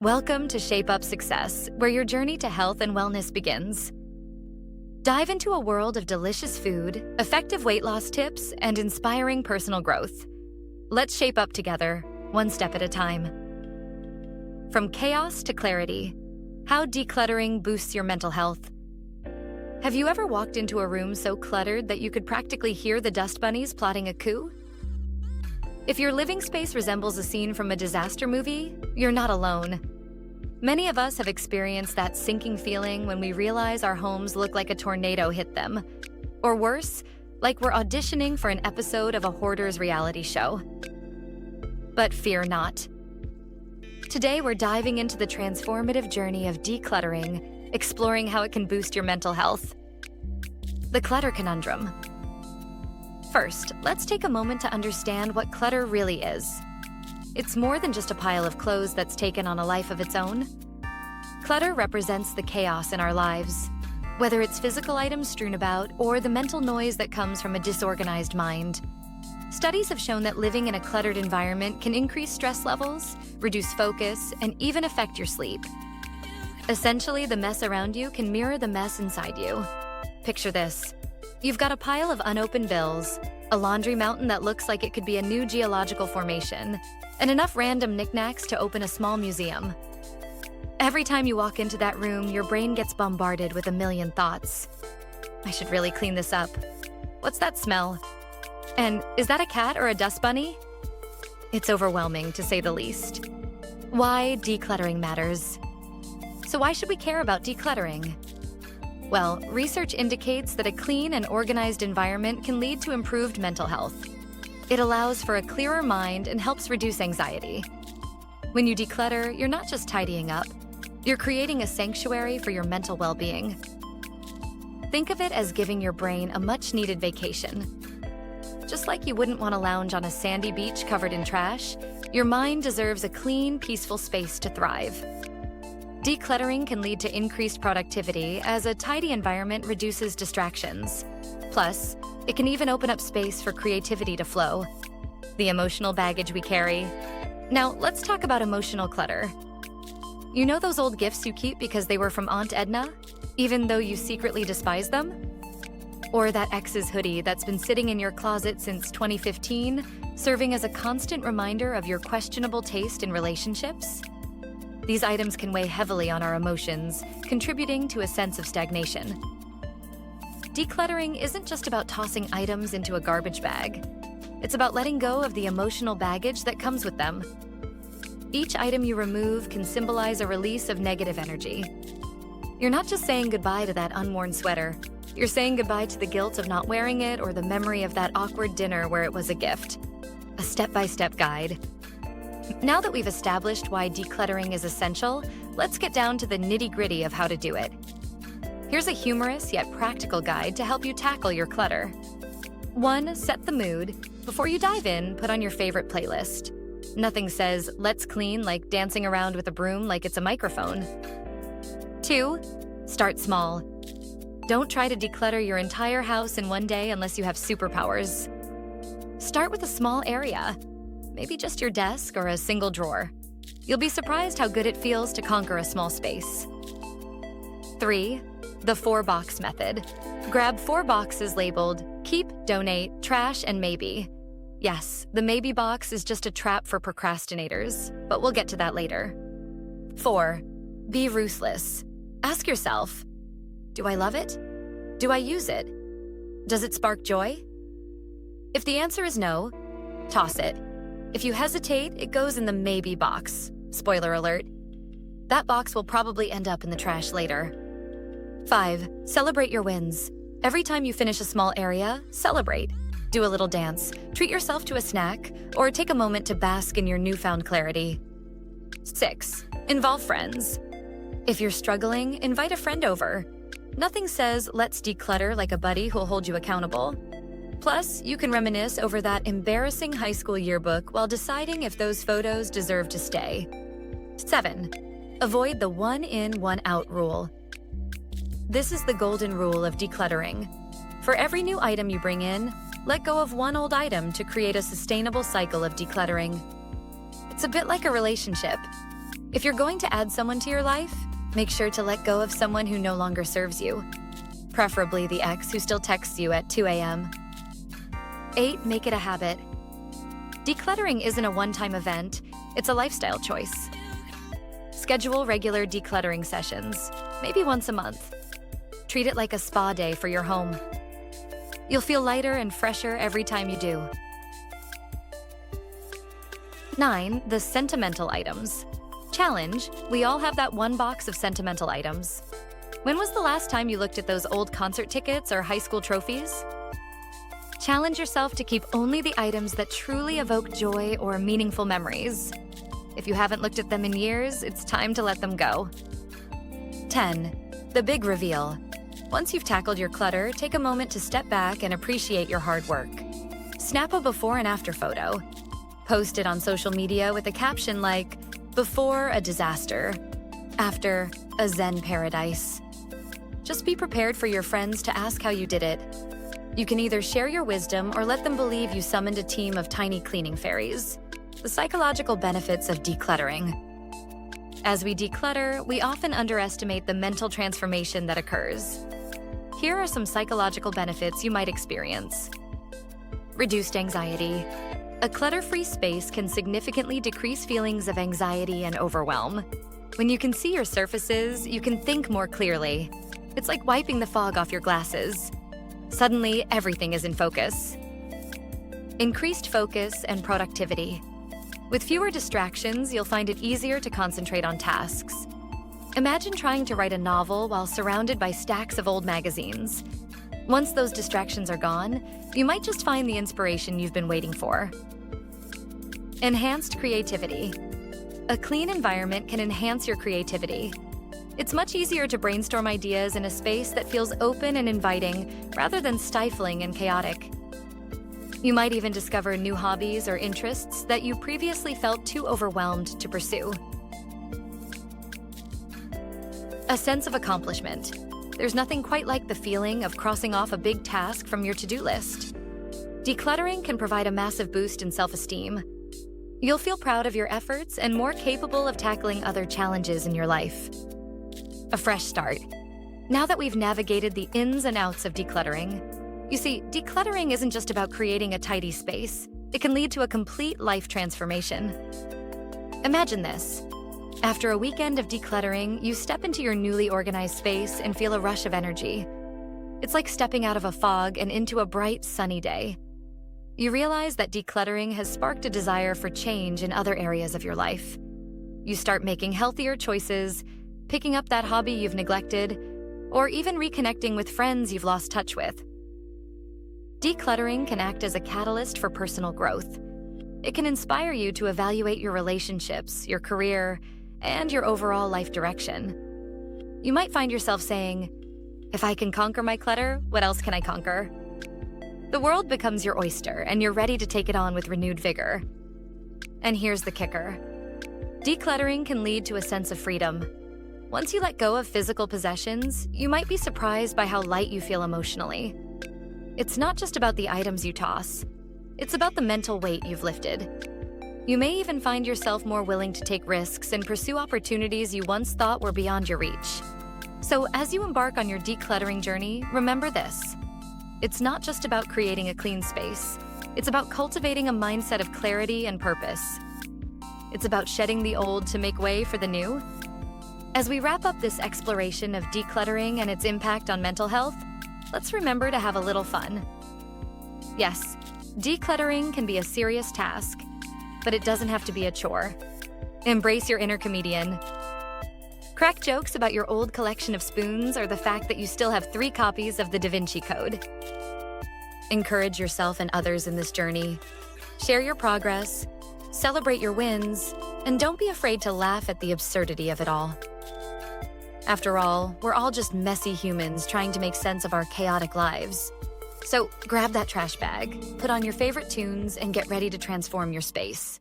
Welcome to Shape Up Success, where your journey to health and wellness begins. Dive into a world of delicious food, effective weight loss tips, and inspiring personal growth. Let's shape up together, one step at a time. From chaos to clarity, how decluttering boosts your mental health. Have you ever walked into a room so cluttered that you could practically hear the dust bunnies plotting a coup? If your living space resembles a scene from a disaster movie, you're not alone. Many of us have experienced that sinking feeling when we realize our homes look like a tornado hit them. Or worse, like we're auditioning for an episode of a hoarder's reality show. But fear not. Today we're diving into the transformative journey of decluttering, exploring how it can boost your mental health. The clutter conundrum. First, let's take a moment to understand what clutter really is. It's more than just a pile of clothes that's taken on a life of its own. Clutter represents the chaos in our lives, whether it's physical items strewn about or the mental noise that comes from a disorganized mind. Studies have shown that living in a cluttered environment can increase stress levels, reduce focus, and even affect your sleep. Essentially, the mess around you can mirror the mess inside you. Picture this. You've got a pile of unopened bills, a laundry mountain that looks like it could be a new geological formation, and enough random knickknacks to open a small museum. Every time you walk into that room, your brain gets bombarded with a million thoughts. I should really clean this up. What's that smell? And is that a cat or a dust bunny? It's overwhelming, to say the least. Why decluttering matters. So why should we care about decluttering? Well, research indicates that a clean and organized environment can lead to improved mental health. It allows for a clearer mind and helps reduce anxiety. When you declutter, you're not just tidying up, you're creating a sanctuary for your mental well-being. Think of it as giving your brain a much-needed vacation. Just like you wouldn't want to lounge on a sandy beach covered in trash, your mind deserves a clean, peaceful space to thrive. Decluttering can lead to increased productivity as a tidy environment reduces distractions. Plus, it can even open up space for creativity to flow. The emotional baggage we carry. Now, let's talk about emotional clutter. You know those old gifts you keep because they were from Aunt Edna, even though you secretly despise them? Or that ex's hoodie that's been sitting in your closet since 2015, serving as a constant reminder of your questionable taste in relationships? These items can weigh heavily on our emotions, contributing to a sense of stagnation. Decluttering isn't just about tossing items into a garbage bag. It's about letting go of the emotional baggage that comes with them. Each item you remove can symbolize a release of negative energy. You're not just saying goodbye to that unworn sweater. You're saying goodbye to the guilt of not wearing it or the memory of that awkward dinner where it was a gift. A step-by-step guide. Now that we've established why decluttering is essential, let's get down to the nitty-gritty of how to do it. Here's a humorous yet practical guide to help you tackle your clutter. 1. Set the mood. Before you dive in, put on your favorite playlist. Nothing says, let's clean, like dancing around with a broom like it's a microphone. 2. Start small. Don't try to declutter your entire house in one day unless you have superpowers. Start with a small area. Maybe just your desk or a single drawer. You'll be surprised how good it feels to conquer a small space. 3. The 4-box method. Grab 4 boxes labeled Keep, Donate, Trash, and Maybe. Yes, the Maybe box is just a trap for procrastinators, but we'll get to that later. 4. Be ruthless. Ask yourself, do I love it? Do I use it? Does it spark joy? If the answer is no, toss it. If you hesitate, it goes in the maybe box. Spoiler alert. That box will probably end up in the trash later. 5. Celebrate your wins. Every time you finish a small area, celebrate. Do a little dance, treat yourself to a snack, or take a moment to bask in your newfound clarity. 6. Involve friends. If you're struggling, invite a friend over. Nothing says, let's declutter like a buddy who'll hold you accountable. Plus, you can reminisce over that embarrassing high school yearbook while deciding if those photos deserve to stay. 7. Avoid the one-in, one-out rule. This is the golden rule of decluttering. For every new item you bring in, let go of one old item to create a sustainable cycle of decluttering. It's a bit like a relationship. If you're going to add someone to your life, make sure to let go of someone who no longer serves you, preferably the ex who still texts you at 2 a.m. 8. Make it a habit. Decluttering isn't a one-time event, it's a lifestyle choice. Schedule regular decluttering sessions, maybe once a month. Treat it like a spa day for your home. You'll feel lighter and fresher every time you do. 9. The sentimental items. Challenge: we all have that one box of sentimental items. When was the last time you looked at those old concert tickets or high school trophies? Challenge yourself to keep only the items that truly evoke joy or meaningful memories. If you haven't looked at them in years, it's time to let them go. 10. The big reveal. Once you've tackled your clutter, take a moment to step back and appreciate your hard work. Snap a before and after photo. Post it on social media with a caption like, "Before a disaster, after a Zen paradise." Just be prepared for your friends to ask how you did it. You can either share your wisdom or let them believe you summoned a team of tiny cleaning fairies. The psychological benefits of decluttering. As we declutter, we often underestimate the mental transformation that occurs. Here are some psychological benefits you might experience. Reduced anxiety. A clutter-free space can significantly decrease feelings of anxiety and overwhelm. When you can see your surfaces, you can think more clearly. It's like wiping the fog off your glasses. Suddenly, everything is in focus. Increased focus and productivity. With fewer distractions, you'll find it easier to concentrate on tasks. Imagine trying to write a novel while surrounded by stacks of old magazines. Once those distractions are gone, you might just find the inspiration you've been waiting for. Enhanced creativity. A clean environment can enhance your creativity. It's much easier to brainstorm ideas in a space that feels open and inviting rather than stifling and chaotic. You might even discover new hobbies or interests that you previously felt too overwhelmed to pursue. A sense of accomplishment. There's nothing quite like the feeling of crossing off a big task from your to-do list. Decluttering can provide a massive boost in self-esteem. You'll feel proud of your efforts and more capable of tackling other challenges in your life. A fresh start. Now that we've navigated the ins and outs of decluttering, you see, decluttering isn't just about creating a tidy space. It can lead to a complete life transformation. Imagine this. After a weekend of decluttering, you step into your newly organized space and feel a rush of energy. It's like stepping out of a fog and into a bright, sunny day. You realize that decluttering has sparked a desire for change in other areas of your life. You start making healthier choices, picking up that hobby you've neglected, or even reconnecting with friends you've lost touch with. Decluttering can act as a catalyst for personal growth. It can inspire you to evaluate your relationships, your career, and your overall life direction. You might find yourself saying, "If I can conquer my clutter, what else can I conquer?" The world becomes your oyster, and you're ready to take it on with renewed vigor. And here's the kicker. Decluttering can lead to a sense of freedom. Once you let go of physical possessions, you might be surprised by how light you feel emotionally. It's not just about the items you toss. It's about the mental weight you've lifted. You may even find yourself more willing to take risks and pursue opportunities you once thought were beyond your reach. So as you embark on your decluttering journey, remember this. It's not just about creating a clean space. It's about cultivating a mindset of clarity and purpose. It's about shedding the old to make way for the new. As we wrap up this exploration of decluttering and its impact on mental health, let's remember to have a little fun. Yes, decluttering can be a serious task, but it doesn't have to be a chore. Embrace your inner comedian. Crack jokes about your old collection of spoons or the fact that you still have 3 copies of the Da Vinci Code. Encourage yourself and others in this journey. Share your progress, celebrate your wins, and don't be afraid to laugh at the absurdity of it all. After all, we're all just messy humans trying to make sense of our chaotic lives. So grab that trash bag, put on your favorite tunes, and get ready to transform your space.